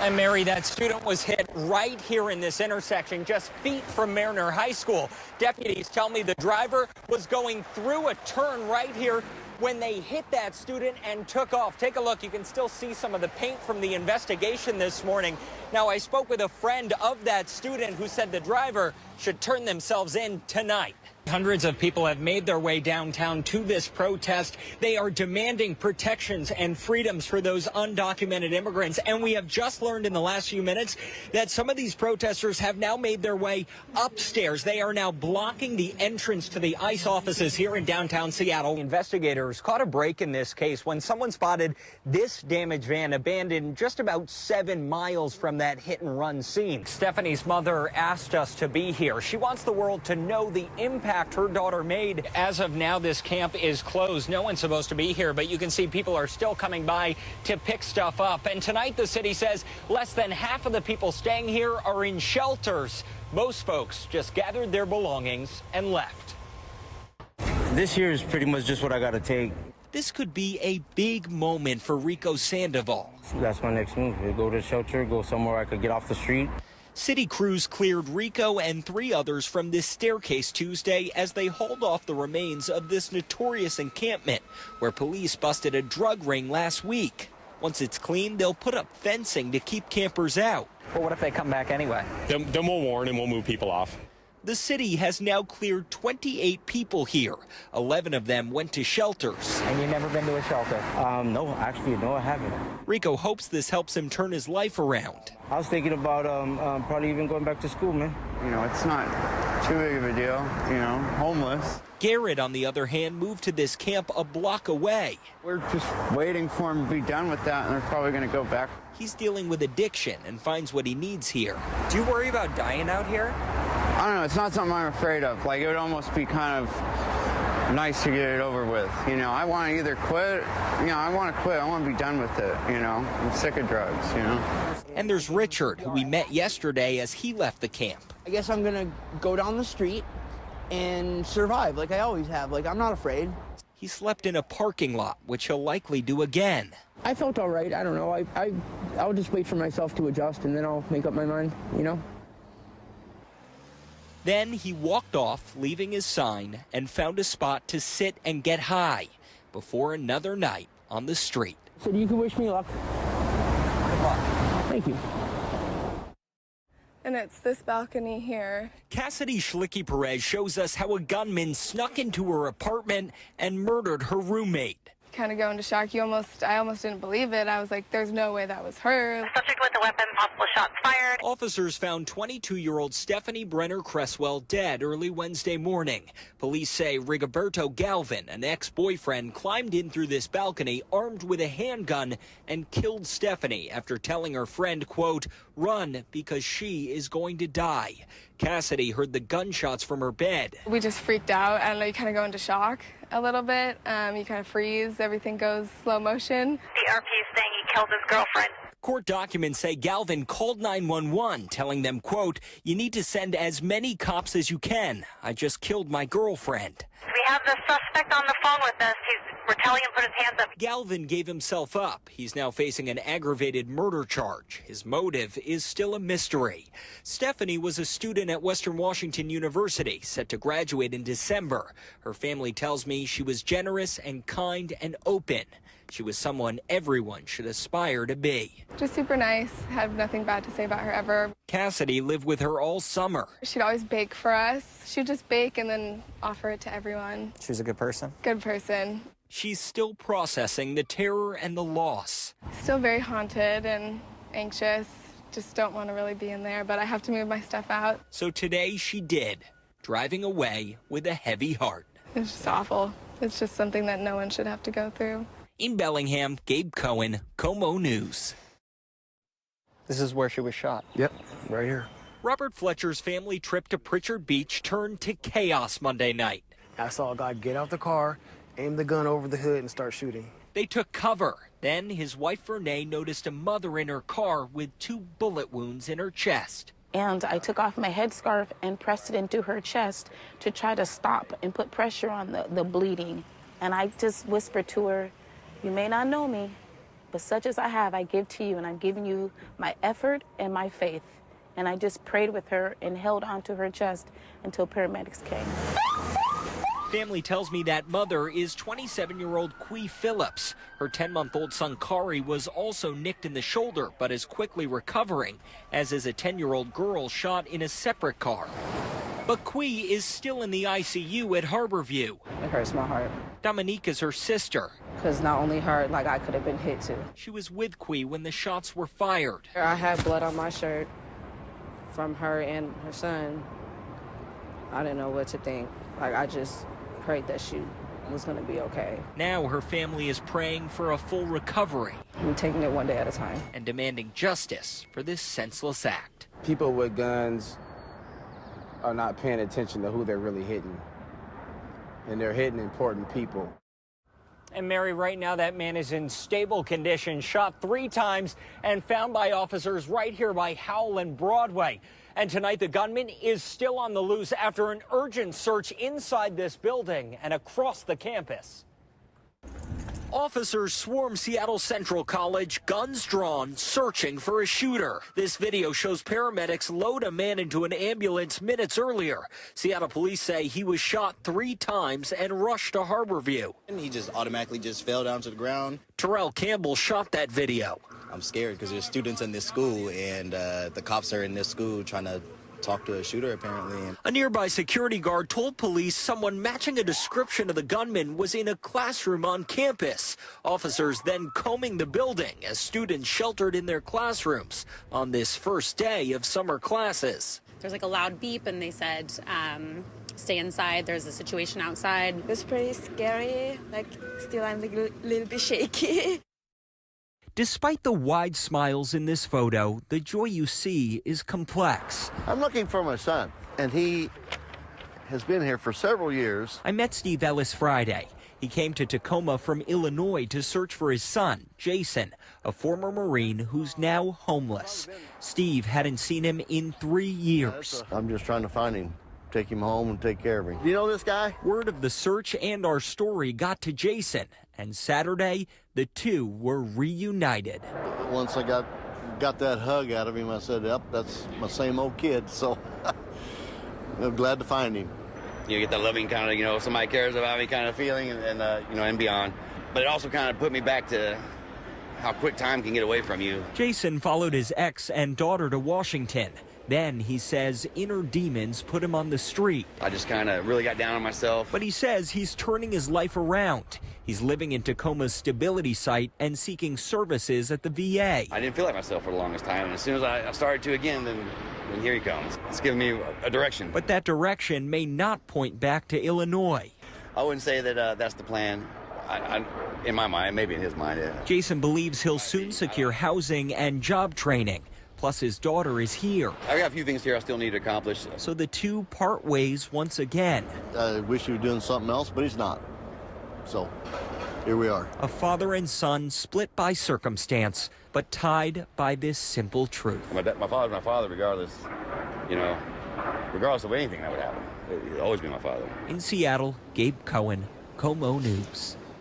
And Mary, that student was hit right here in this intersection, just feet from Mariner High School. Deputies tell me the driver was going through a turn right here when they hit that student and took off. Take a look. You can still see some of the paint from the investigation this morning. Now, I spoke with a friend of that student who said the driver should turn themselves in tonight. Hundreds of people have made their way downtown to this protest. They are demanding protections and freedoms for those undocumented immigrants. And we have just learned in the last few minutes that some of these protesters have now made their way upstairs. They are now blocking the entrance to the ICE offices here in downtown Seattle. Investigators caught a break in this case when someone spotted this damaged van abandoned just about 7 miles from that hit and run scene. Stephanie's mother asked us to be here. She wants the world to know the impact her daughter made. As of now, this camp is closed. No one's supposed to be here, but you can see people are still coming by to pick stuff up. And tonight, the city says less than half of the people staying here are in shelters. Most folks just gathered their belongings and left. This here is pretty much just what I got to take. This could be a big moment for Rico Sandoval. That's my next move. Go to a shelter, go somewhere I could get off the street. City crews cleared Rico and 3 others from this staircase Tuesday as they hauled off the remains of this notorious encampment where police busted a drug ring last week. Once it's clean, they'll put up fencing to keep campers out. Well, what if they come back anyway? Then we'll warn and we'll move people off. The city has now cleared 28 people here. 11 of them went to shelters. And you've never been to a shelter? No, actually, no, I haven't. Rico hopes this helps him turn his life around. I was thinking about probably even going back to school, man. You know, it's not too big of a deal, you know, homeless. Garrett, on the other hand, moved to this camp a block away. We're just waiting for him to be done with that, and they're probably going to go back. He's dealing with addiction and finds what he needs here. Do you worry about dying out here? I don't know, it's not something I'm afraid of. Like, it would almost be kind of nice to get it over with. You know, I want to either quit, I want to quit. I want to be done with it, I'm sick of drugs, And there's Richard, who we met yesterday as he left the camp. I guess I'm going to go down the street and survive like I always have. Like, I'm not afraid. He slept in a parking lot, which he'll likely do again. I felt all right. I don't know. I'll just wait for myself to adjust, and then I'll make up my mind, Then he walked off, leaving his sign, and found a spot to sit and get high before another night on the street. So you can wish me luck. Good luck. Thank you. And it's this balcony here. Cassidy Schlicky Perez shows us how a gunman snuck into her apartment and murdered her roommate. Kind of go into shock. I almost didn't believe it. I was like, there's no way that was her. Subject with the weapon, possible shots fired. Officers found 22-year-old Stephanie Brenner Cresswell dead early Wednesday morning. Police say Rigoberto Galvin, an ex-boyfriend, climbed in through this balcony armed with a handgun and killed Stephanie after telling her friend, quote, run because she is going to die. Cassidy heard the gunshots from her bed. We just freaked out. I don't know, you kind of go into shock a little bit. You kind of freeze. Everything goes slow motion. The RP is saying he killed his girlfriend. Court documents say Galvin called 911, telling them, quote, you need to send as many cops as you can. I just killed my girlfriend. We have the suspect on the phone with us. We're telling him to put his hands up. Galvin gave himself up. He's now facing an aggravated murder charge. His motive is still a mystery. Stephanie was a student at Western Washington University, set to graduate in December. Her family tells me she was generous and kind and open. She was someone everyone should aspire to be. Just super nice. Had nothing bad to say about her ever. Cassidy lived with her all summer. She'd always bake for us. She'd just bake and then offer it to everyone. She was a good person? Good person. She's still processing the terror and the loss. Still very haunted and anxious. Just don't want to really be in there, but I have to move my stuff out. So today she did, driving away with a heavy heart. It's just awful. It's just something that no one should have to go through. In Bellingham, Gabe Cohen, KOMO News. This is where she was shot. Yep, right here. Robert Fletcher's family trip to Pritchard Beach turned to chaos Monday night. I saw a guy get out the car, aim the gun over the hood, and start shooting. They took cover. Then his wife, Renee, noticed a mother in her car with 2 bullet wounds in her chest. And I took off my headscarf and pressed it into her chest to try to stop and put pressure on the bleeding. And I just whispered to her, you may not know me, But such as I have, I give to you, and I'm giving you my effort and my faith. And I just prayed with her and held onto her chest until paramedics came. Family tells me that mother is 27-year-old Qui Phillips. Her 10-month-old son Kari was also nicked in the shoulder, but is quickly recovering, as is a 10-year-old girl shot in a separate car. But Qui is still in the ICU at Harborview. It hurts my heart. Dominique is her sister. Because not only her, like I could have been hit too. She was with Qui when the shots were fired. I had blood on my shirt from her and her son. I didn't know what to think. Like, I just prayed that she was going to be okay. Now her family is praying for a full recovery. We're taking it one day at a time. And demanding justice for this senseless act. People with guns are not paying attention to who they're really hitting. And they're hitting important people. And Mary, right now that man is in stable condition, shot 3 times and found by officers right here by Howell and Broadway. And tonight the gunman is still on the loose after an urgent search inside this building and across the campus. Officers swarm Seattle Central College, guns drawn, searching for a shooter. This video shows paramedics load a man into an ambulance minutes earlier. Seattle police say he was shot 3 times and rushed to Harborview. And he just automatically just fell down to the ground. Terrell Campbell shot that video. I'm scared because there's students in this school, and the cops are in this school trying to talk to a shooter, apparently. A nearby security guard told police someone matching a description of the gunman was in a classroom on campus. Officers then combing the building as students sheltered in their classrooms on this first day of summer classes. There's like a loud beep, and they said, stay inside. There's a situation outside. It was pretty scary. Like, still I'm like a little bit shaky. Despite the wide smiles in this photo, the joy you see is complex. I'm looking for my son, and he has been here for several years. I met Steve Ellis Friday. He came to Tacoma from Illinois to search for his son, Jason, a former Marine who's now homeless. Steve hadn't seen him in 3 years. I'm just trying to find him, take him home and take care of him. Do you know this guy? Word of the search and our story got to Jason, and Saturday, the two were reunited. Once I got that hug out of him, I said, yep, that's my same old kid, so I'm glad to find him. You get the loving kind of, somebody cares about me kind of feeling and beyond. But it also kind of put me back to how quick time can get away from you. Jason followed his ex and daughter to Washington. Then, he says, inner demons put him on the street. I just kind of really got down on myself. But he says he's turning his life around. He's living in Tacoma's stability site and seeking services at the VA. I didn't feel like myself for the longest time, and as soon as I started to again, then here he comes. It's giving me a direction. But that direction may not point back to Illinois. I wouldn't say that that's the plan. In my mind, maybe in his mind, yeah. Jason believes he'll soon secure housing and job training. Plus, his daughter is here. I got a few things here I still need to accomplish. So the two part ways once again. I wish he was doing something else, but he's not. So, here we are. A father and son split by circumstance, but tied by this simple truth. My father's my father regardless, regardless of anything that would happen. He'll always be my father. In Seattle, Gabe Cohen, KOMO News.